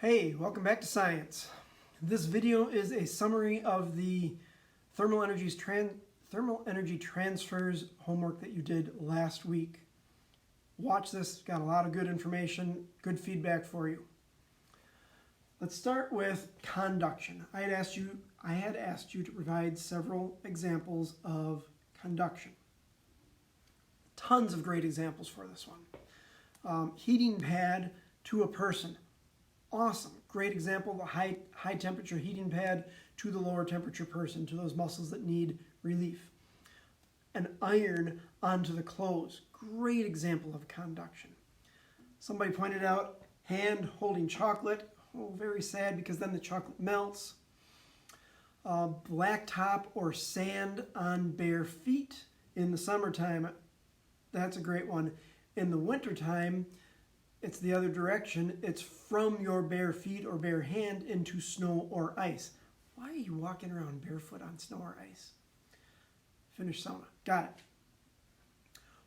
Hey, welcome back to Science. This video is a summary of the thermal energy transfers homework that you did last week. Watch this, got a lot of good information, good feedback for you. Let's start with conduction. I had asked you to provide several examples of conduction. Tons of great examples for this one. Heating pad to a person. Awesome. Great example, the high temperature heating pad to the lower temperature person, to those muscles that need relief. An iron onto the clothes. Great example of conduction. Somebody pointed out hand holding chocolate. Oh, very sad because then the chocolate melts. Blacktop or sand on bare feet in the summertime. That's a great one. In the wintertime, it's the other direction. It's from your bare feet or bare hand into snow or ice. Why are you walking around barefoot on snow or ice? Finnish sauna. Got it.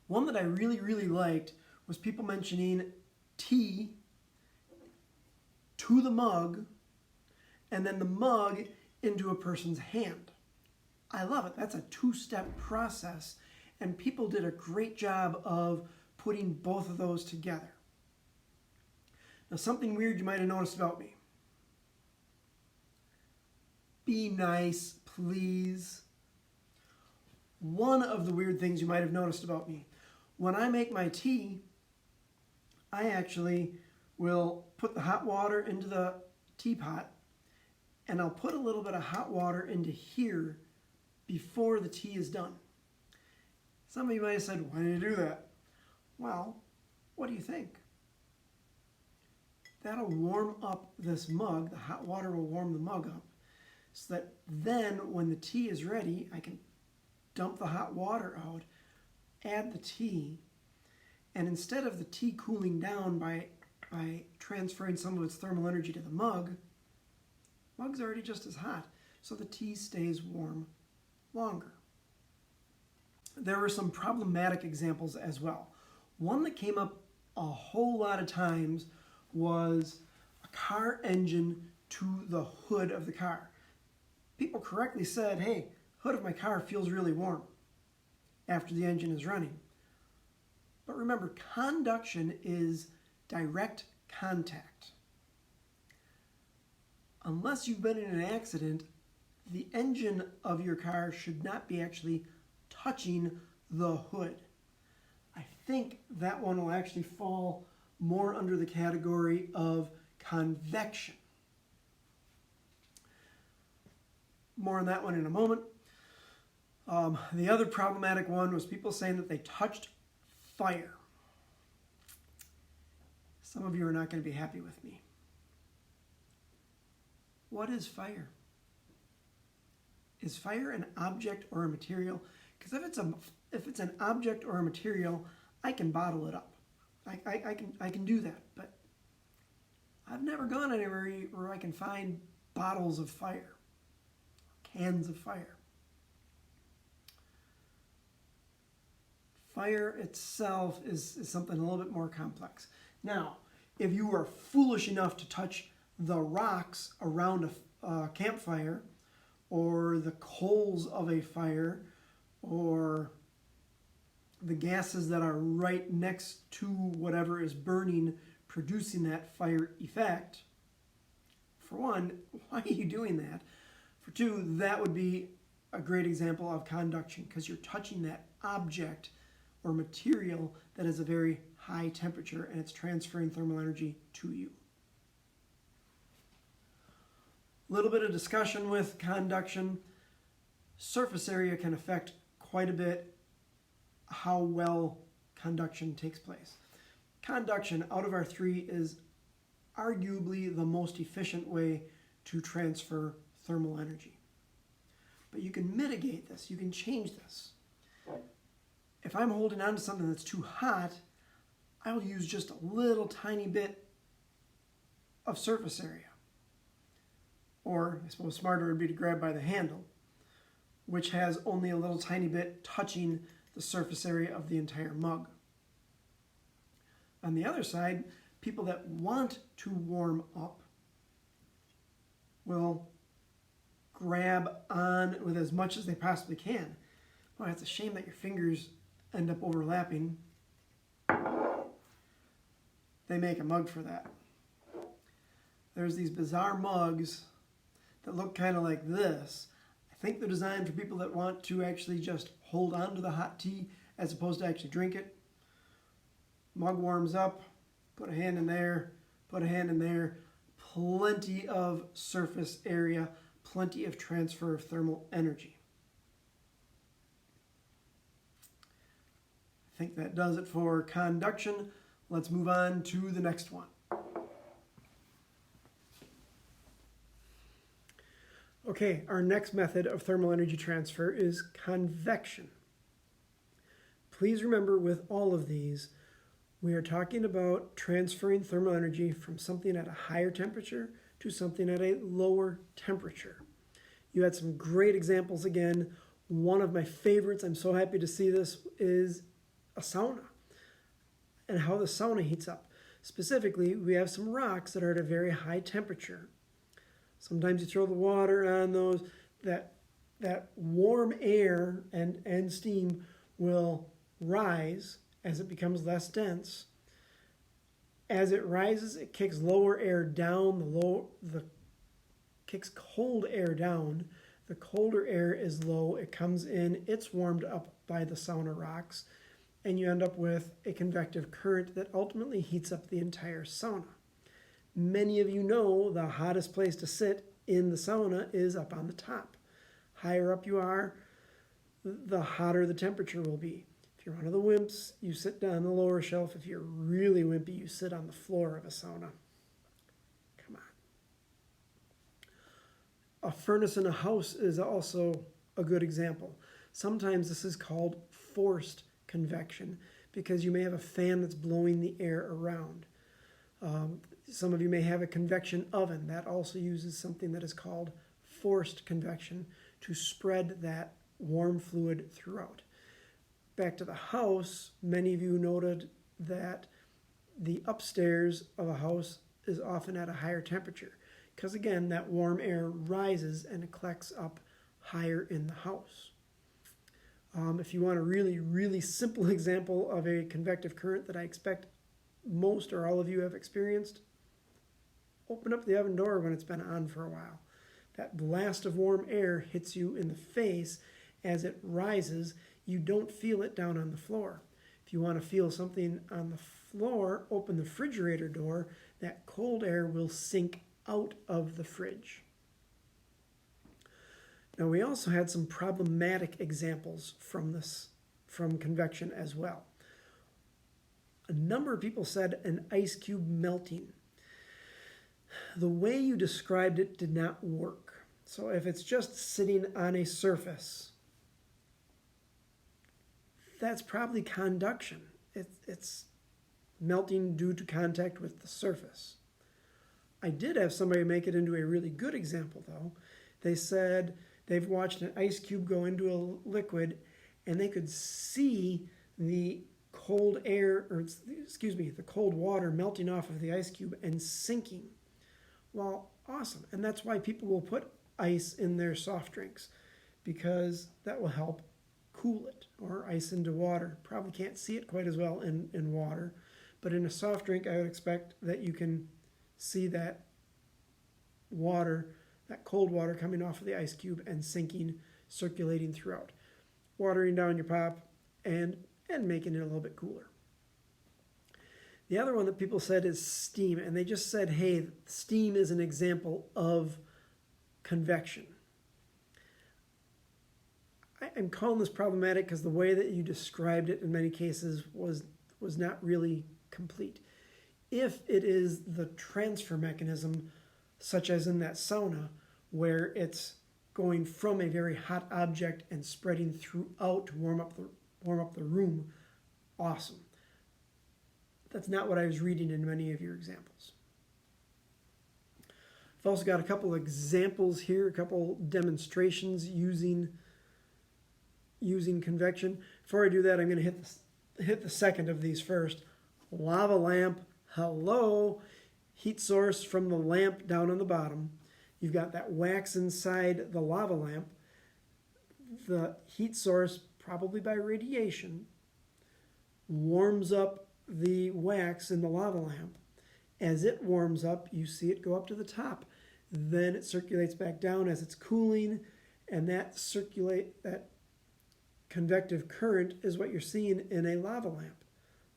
One that I really liked was people mentioning tea to the mug and then the mug into a person's hand. I love it. That's a two-step process, and people did a great job of putting both of those together. Now, something weird you might have noticed about me. Be nice, please. One of the weird things you might have noticed about me. When I make my tea, I actually will put the hot water into the teapot, and I'll put a little bit of hot water into here before the tea is done. Some of you might have said, why do you do that? Well, what do you think? That'll warm up this mug. The hot water will warm the mug up so that then when the tea is ready, I can dump the hot water out, add the tea, and instead of the tea cooling down by transferring some of its thermal energy to the mug's already just as hot, so the tea stays warm longer. There were some problematic examples as well. One that came up a whole lot of times was a car engine to the hood of the car. People correctly said, hey, hood of my car feels really warm after the engine is running. But remember, conduction is direct contact. Unless you've been in an accident, the engine of your car should not be actually touching the hood. I think that one will actually fall more under the category of convection. More on that one in a moment. The other problematic one was people saying that they touched fire. Some of you are not going to be happy with me. What is fire? Is fire an object or a material? Because if it's an object or a material, I can bottle it up. I can do that, but I've never gone anywhere where I can find bottles of fire, cans of fire. Fire itself is something a little bit more complex. Now, if you are foolish enough to touch the rocks around a campfire, or the coals of a fire, or the gases that are right next to whatever is burning, producing that fire effect, for one, why are you doing that? For two, that would be a great example of conduction because you're touching that object or material that is a very high temperature and it's transferring thermal energy to you. A little bit of discussion with conduction. Surface area can affect quite a bit how well conduction takes place. Conduction, out of our three, is arguably the most efficient way to transfer thermal energy. But you can mitigate this, you can change this. If I'm holding on to something that's too hot, I will use just a little tiny bit of surface area. Or, I suppose smarter would be to grab by the handle, which has only a little tiny bit touching the surface area of the entire mug. On the other side, people that want to warm up will grab on with as much as they possibly can. Well, it's a shame that your fingers end up overlapping. They make a mug for that. There's these bizarre mugs that look kind of like this. I think they're designed for people that want to actually just hold on to the hot tea as opposed to actually drink it. Mug warms up, put a hand in there, put a hand in there. Plenty of surface area, plenty of transfer of thermal energy. I think that does it for conduction. Let's move on to the next one. Okay, our next method of thermal energy transfer is convection. Please remember with all of these, we are talking about transferring thermal energy from something at a higher temperature to something at a lower temperature. You had some great examples again. One of my favorites, I'm so happy to see this, is a sauna and how the sauna heats up. Specifically, we have some rocks that are at a very high temperature. Sometimes you throw the water on those, that warm air and steam will rise as it becomes less dense. As it rises, it kicks lower air down, kicks cold air down. The colder air is low, it comes in, it's warmed up by the sauna rocks, and you end up with a convective current that ultimately heats up the entire sauna. Many of you know the hottest place to sit in the sauna is up on the top. Higher up you are, the hotter the temperature will be. If you're one of the wimps, you sit down the lower shelf. If you're really wimpy, you sit on the floor of a sauna. Come on. A furnace in a house is also a good example. Sometimes this is called forced convection because you may have a fan that's blowing the air around. Some of you may have a convection oven. That also uses something that is called forced convection to spread that warm fluid throughout. Back to the house, many of you noted that the upstairs of a house is often at a higher temperature because, again, that warm air rises and it collects up higher in the house. If you want a really, really simple example of a convective current that I expect most or all of you have experienced, open up the oven door when it's been on for a while. That blast of warm air hits you in the face as it rises. You don't feel it down on the floor. If you want to feel something on the floor, open the refrigerator door. That cold air will sink out of the fridge. Now, we also had some problematic examples from convection as well. A number of people said an ice cube melting. The way you described it did not work. So if it's just sitting on a surface, that's probably conduction. It's melting due to contact with the surface. I did have somebody make it into a really good example, though. They said they've watched an ice cube go into a liquid, and they could see the cold air, the cold water melting off of the ice cube and sinking. Well, awesome. And that's why people will put ice in their soft drinks, because that will help cool it, or ice into water. Probably can't see it quite as well in water, but in a soft drink, I would expect that you can see that water, that cold water coming off of the ice cube and sinking, circulating throughout, watering down your pop and making it a little bit cooler. The other one that people said is steam, and they just said, hey, steam is an example of convection. I'm calling this problematic because the way that you described it in many cases was not really complete. If it is the transfer mechanism, such as in that sauna, where it's going from a very hot object and spreading throughout to warm up the room, awesome. That's not what I was reading in many of your examples. I've also got a couple examples here, a couple demonstrations using convection. Before I do that, I'm going to hit the second of these first. Lava lamp, hello. Heat source from the lamp down on the bottom. You've got that wax inside the lava lamp. The heat source, probably by radiation, warms up the wax in the lava lamp. As it warms up, you see it go up to the top. Then it circulates back down as it's cooling, and that convective current is what you're seeing in a lava lamp.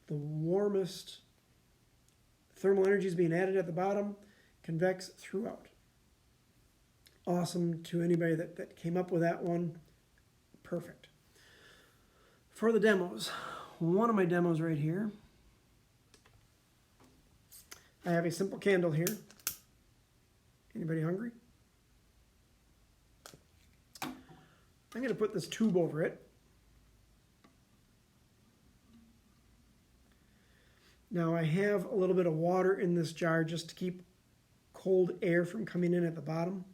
The warmest thermal energy is being added at the bottom, convects throughout. Awesome to anybody that came up with that one. Perfect. For the demos, one of my demos right here, I have a simple candle here. Anybody hungry? I'm going to put this tube over it. Now I have a little bit of water in this jar just to keep cold air from coming in at the bottom.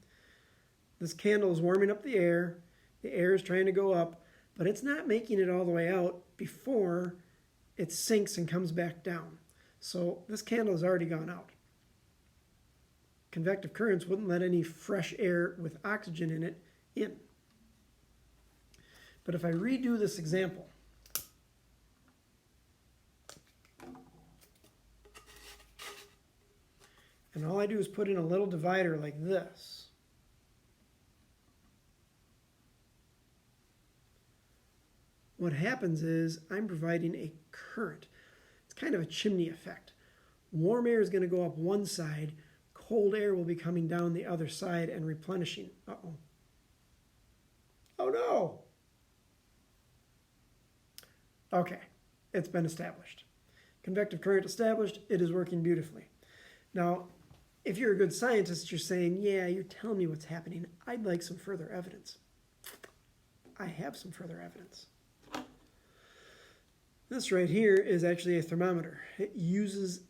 This candle is warming up the air. The air is trying to go up, but it's not making it all the way out before it sinks and comes back down. So this candle has already gone out. Convective currents wouldn't let any fresh air with oxygen in it in. But if I redo this example, and all I do is put in a little divider like this, what happens is I'm providing a current. It's kind of a chimney effect. Warm air is going to go up one side, cold air will be coming down the other side and replenishing. Uh-oh. Oh no! Okay, it's been established. Convective current established, it is working beautifully. Now, if you're a good scientist, you're saying, yeah, you're telling me what's happening. I'd like some further evidence. I have some further evidence. This right here is actually a thermometer. It uses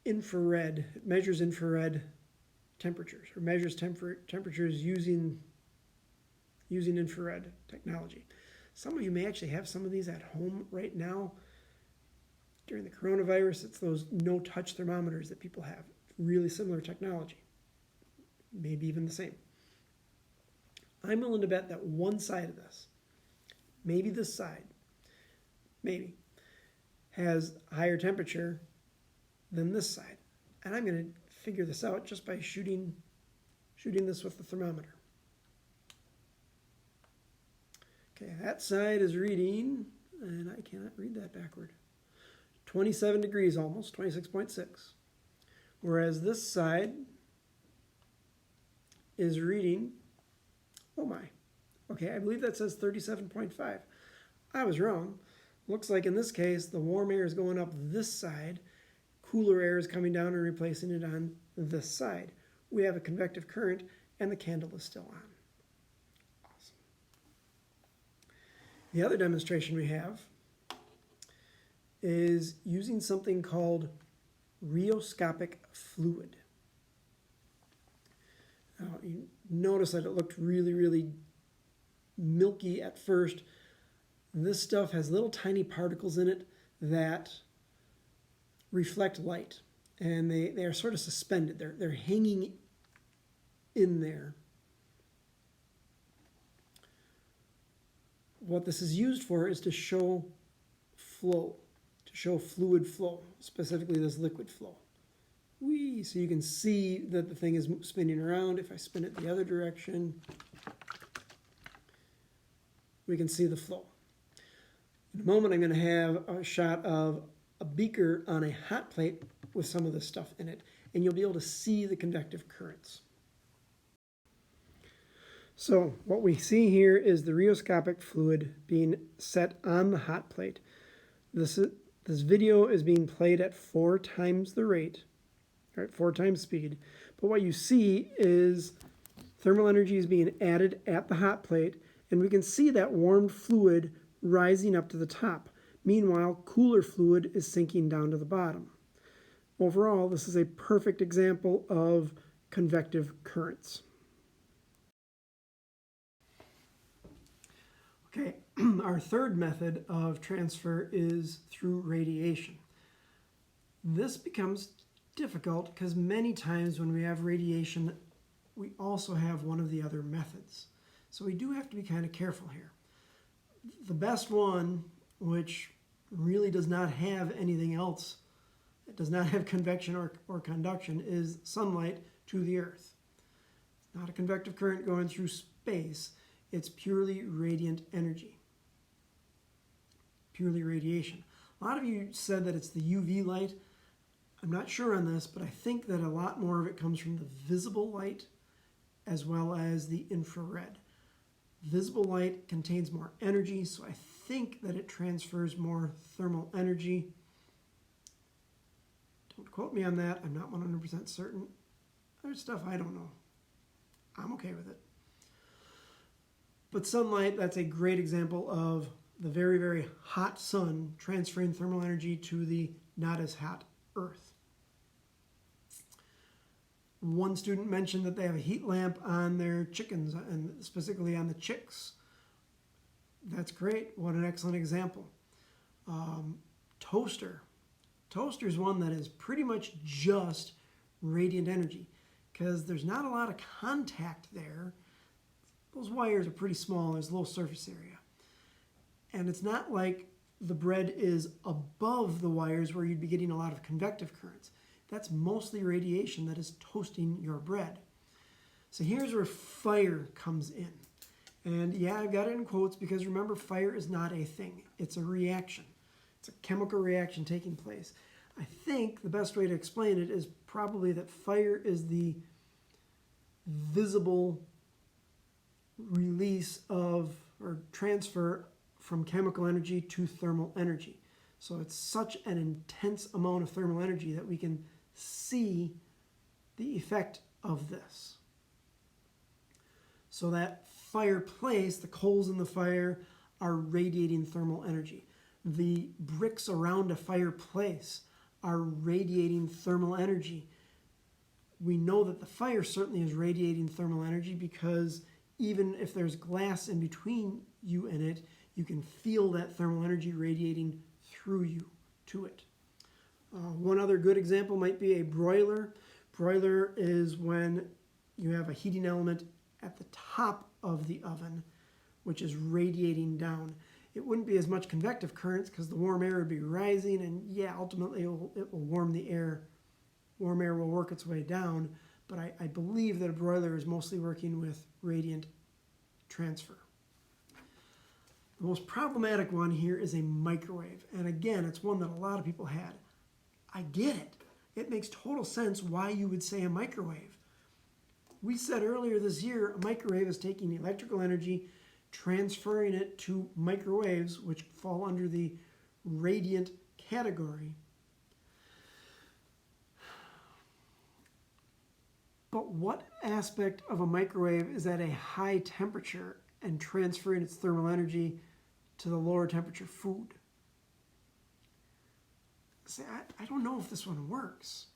infrared. It measures infrared temperatures, or measures temperatures using infrared technology. Some of you may actually have some of these at home right now. During the coronavirus, it's those no-touch thermometers that people have. Really similar technology. Maybe even the same. I'm willing to bet that one side of this, maybe this side, maybe, has higher temperature than this side. And I'm going to figure this out just by shooting this with the thermometer. Okay, that side is reading, and I cannot read that backward, 27 degrees almost, 26.6. Whereas this side is reading, oh my, okay, I believe that says 37.5. I was wrong. Looks like in this case, the warm air is going up this side, cooler air is coming down and replacing it on this side. We have a convective current, and the candle is still on. Awesome. The other demonstration we have is using something called rheoscopic fluid. Now, you notice that it looked really, really milky at first. This stuff has little tiny particles in it that reflect light, and they are sort of suspended. They're hanging in there. What this is used for is to show flow, to show fluid flow, specifically this liquid flow. Whee! So you can see that the thing is spinning around. If I spin it the other direction, we can see the flow. In a moment, I'm going to have a shot of a beaker on a hot plate with some of this stuff in it, and you'll be able to see the convective currents. So what we see here is the rheoscopic fluid being set on the hot plate. This video is being played at 4 times the rate, or at 4 times speed, but what you see is thermal energy is being added at the hot plate, and we can see that warmed fluid rising up to the top. Meanwhile, cooler fluid is sinking down to the bottom. Overall, this is a perfect example of convective currents. Okay, our third method of transfer is through radiation. This becomes difficult because many times when we have radiation we also have one of the other methods. So we do have to be kind of careful here. The best one, which really does not have anything else, it does not have convection or conduction, is sunlight to the earth. Not a convective current going through space. It's purely radiant energy. Purely radiation. A lot of you said that it's the UV light. I'm not sure on this, but I think that a lot more of it comes from the visible light as well as the infrared. Visible light contains more energy, so I think that it transfers more thermal energy. Don't quote me on that. I'm not 100% certain. There's stuff I don't know. I'm okay with it. But sunlight, that's a great example of the very, very hot sun transferring thermal energy to the not as hot earth. One student mentioned that they have a heat lamp on their chickens, and specifically on the chicks. That's great. What an excellent example. Toaster. Toaster is one that is pretty much just radiant energy because there's not a lot of contact there. Those wires are pretty small. There's a little surface area. And it's not like the bread is above the wires where you'd be getting a lot of convective currents. That's mostly radiation that is toasting your bread. So here's where fire comes in. And yeah, I've got it in quotes because remember, fire is not a thing. It's a reaction. It's a chemical reaction taking place. I think the best way to explain it is probably that fire is the visible release of or transfer from chemical energy to thermal energy. So it's such an intense amount of thermal energy that we can see the effect of this. So that fireplace, the coals in the fire are radiating thermal energy. The bricks around a fireplace are radiating thermal energy. We know that the fire certainly is radiating thermal energy because even if there's glass in between you and it, you can feel that thermal energy radiating through you to it. One other good example might be a broiler. Broiler is when you have a heating element at the top of the oven, which is radiating down. It wouldn't be as much convective currents because the warm air would be rising, and yeah, ultimately it will warm the air. Warm air will work its way down, but I believe that a broiler is mostly working with radiant transfer. The most problematic one here is a microwave, and again, it's one that a lot of people had. I get it. It makes total sense why you would say a microwave. We said earlier this year a microwave is taking electrical energy, transferring it to microwaves, which fall under the radiant category. But what aspect of a microwave is at a high temperature and transferring its thermal energy to the lower temperature food? See, I don't know if this one works.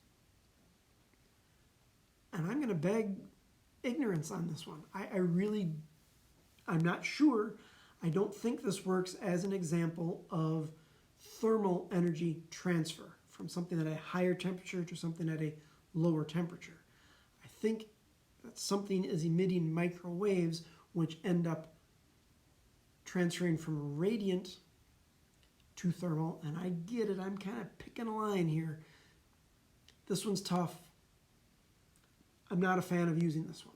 And I'm going to beg ignorance on this one. I'm not sure. I don't think this works as an example of thermal energy transfer from something at a higher temperature to something at a lower temperature. I think that something is emitting microwaves which end up transferring from radiant to thermal, and I get it. I'm kind of picking a line here. This one's tough. I'm not a fan of using this one.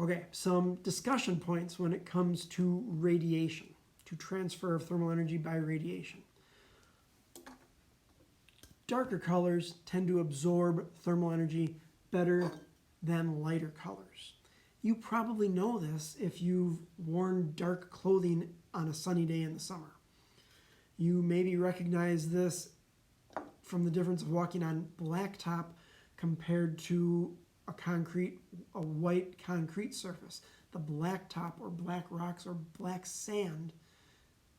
Okay, some discussion points when it comes to radiation, to transfer of thermal energy by radiation. Darker colors tend to absorb thermal energy better than lighter colors. You probably know this if you've worn dark clothing on a sunny day in the summer. You maybe recognize this from the difference of walking on blacktop compared to a white concrete surface. The blacktop or black rocks or black sand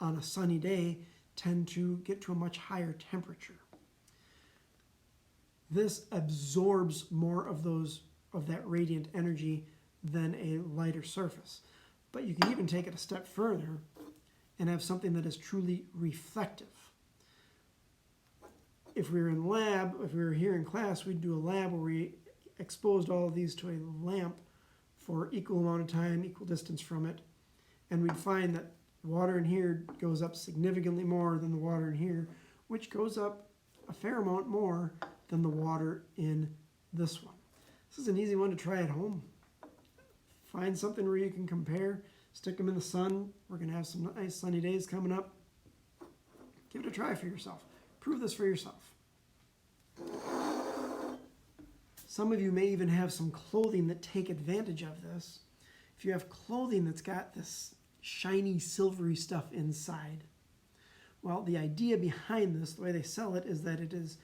on a sunny day tend to get to a much higher temperature. This absorbs more of that radiant energy than a lighter surface. But you can even take it a step further and have something that is truly reflective. If we were in lab, if we were here in class, we'd do a lab where we exposed all of these to a lamp for equal amount of time, equal distance from it, and we'd find that water in here goes up significantly more than the water in here, which goes up a fair amount more than the water in this one. This is an easy one to try at home. Find something where you can compare, stick them in the sun. We're going to have some nice sunny days coming up. Give it a try for yourself. Prove this for yourself. Some of you may even have some clothing that take advantage of this. If you have clothing that's got this shiny, silvery stuff inside, well, the idea behind this, the way they sell it, is that it is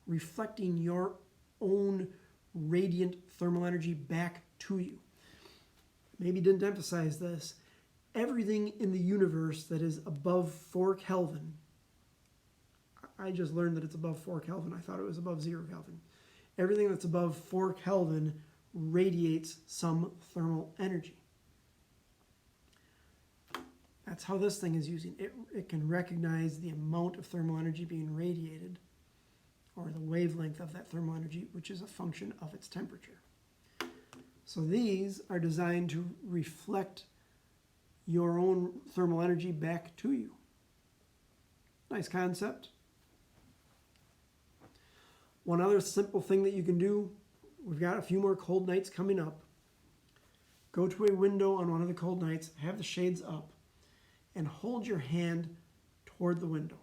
reflecting your own radiant thermal energy back to you. Maybe didn't emphasize this. Everything in the universe that is above 4 Kelvin, I just learned that it's above 4 Kelvin. I thought it was above 0 Kelvin. Everything that's above 4 Kelvin radiates some thermal energy. That's how this thing is using it. It can recognize the amount of thermal energy being radiated, or the wavelength of that thermal energy, which is a function of its temperature. So these are designed to reflect your own thermal energy back to you. Nice concept. One other simple thing that you can do, we've got a few more cold nights coming up. Go to a window on one of the cold nights, have the shades up, and hold your hand toward the window.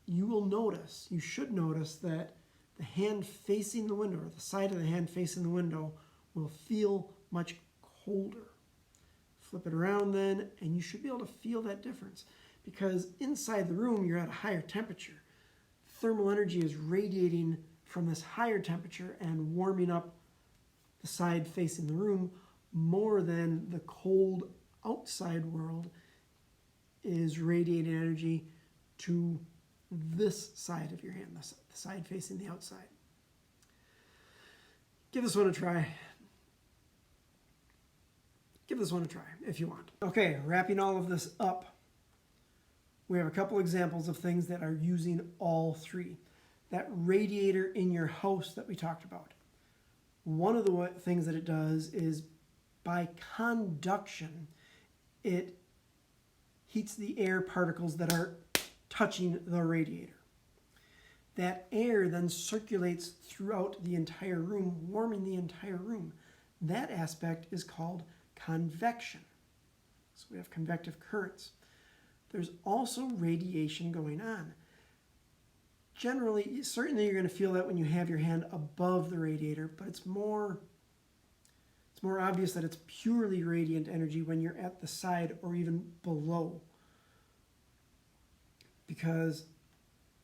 You will notice, you should notice, that the hand facing the window, or the side of the hand facing the window, will feel much colder. Flip it around then, and you should be able to feel that difference. Because inside the room, you're at a higher temperature. Thermal energy is radiating from this higher temperature and warming up the side facing the room more than the cold outside world is radiating energy to this side of your hand, the side facing the outside. Give this one a try. Give this one a try if you want. Okay, wrapping all of this up, we have a couple examples of things that are using all three. That radiator in your house that we talked about. One of the things that it does is by conduction, it heats the air particles that are touching the radiator. That air then circulates throughout the entire room, warming the entire room. That aspect is called convection. So we have convective currents. There's also radiation going on. Generally, certainly you're going to feel that when you have your hand above the radiator, but it's more obvious that it's purely radiant energy when you're at the side or even below. Because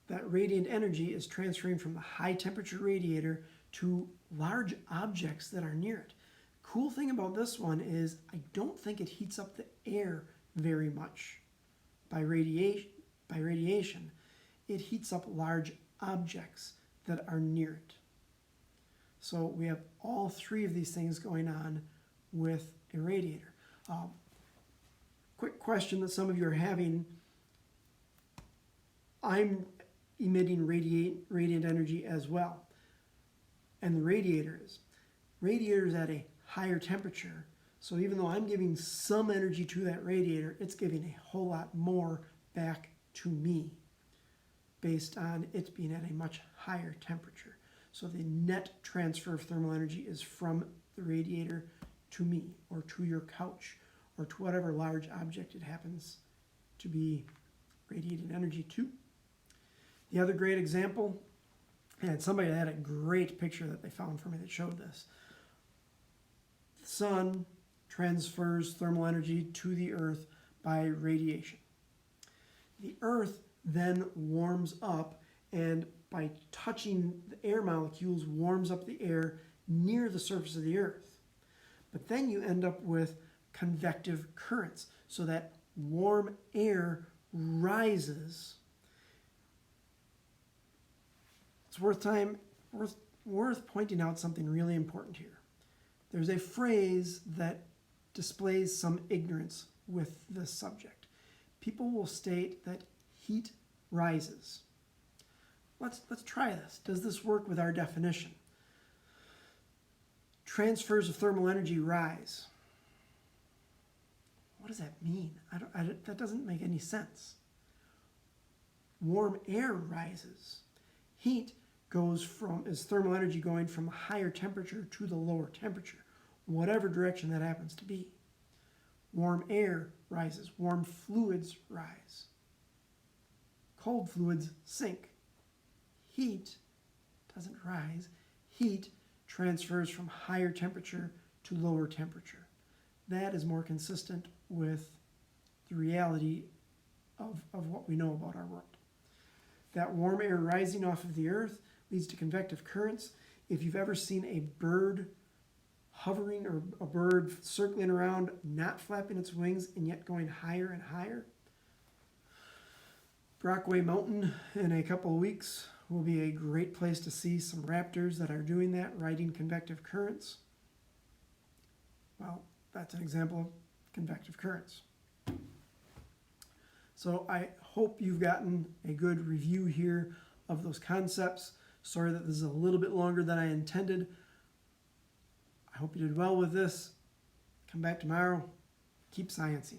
that radiant energy is transferring from the high temperature radiator to large objects that are near it. Cool thing about this one is I don't think it heats up the air very much by radiation. It heats up large objects that are near it. So we have all three of these things going on with a radiator. Quick question that some of you are having. I'm emitting radiant energy as well. And the radiator is. Radiator is at a higher temperature. So even though I'm giving some energy to that radiator, it's giving a whole lot more back to me based on it being at a much higher temperature. So the net transfer of thermal energy is from the radiator to me, or to your couch, or to whatever large object it happens to be radiating energy to. The other great example, and somebody had a great picture that they found for me that showed this. The sun transfers thermal energy to the earth by radiation. The earth then warms up, and by touching the air molecules, warms up the air near the surface of the earth. But then you end up with convective currents, so that warm air rises. It's worth pointing out something really important here. There's a phrase that displays some ignorance with this subject. People will state that heat rises. Let's try this. Does this work with our definition? Transfers of thermal energy rise. What does that mean? That doesn't make any sense. Warm air rises. Heat is thermal energy going from a higher temperature to the lower temperature, whatever direction that happens to be. Warm air rises. Warm fluids rise. Cold fluids sink. Heat doesn't rise. Heat transfers from higher temperature to lower temperature. That is more consistent with the reality of what we know about our world. That warm air rising off of the earth leads to convective currents. If you've ever seen a bird hovering or a bird circling around, not flapping its wings and yet going higher and higher, Brockway Mountain in a couple of weeks will be a great place to see some raptors that are doing that, riding convective currents. Well, that's an example of convective currents. So I hope you've gotten a good review here of those concepts. Sorry that this is a little bit longer than I intended. I hope you did well with this. Come back tomorrow. Keep sciencing.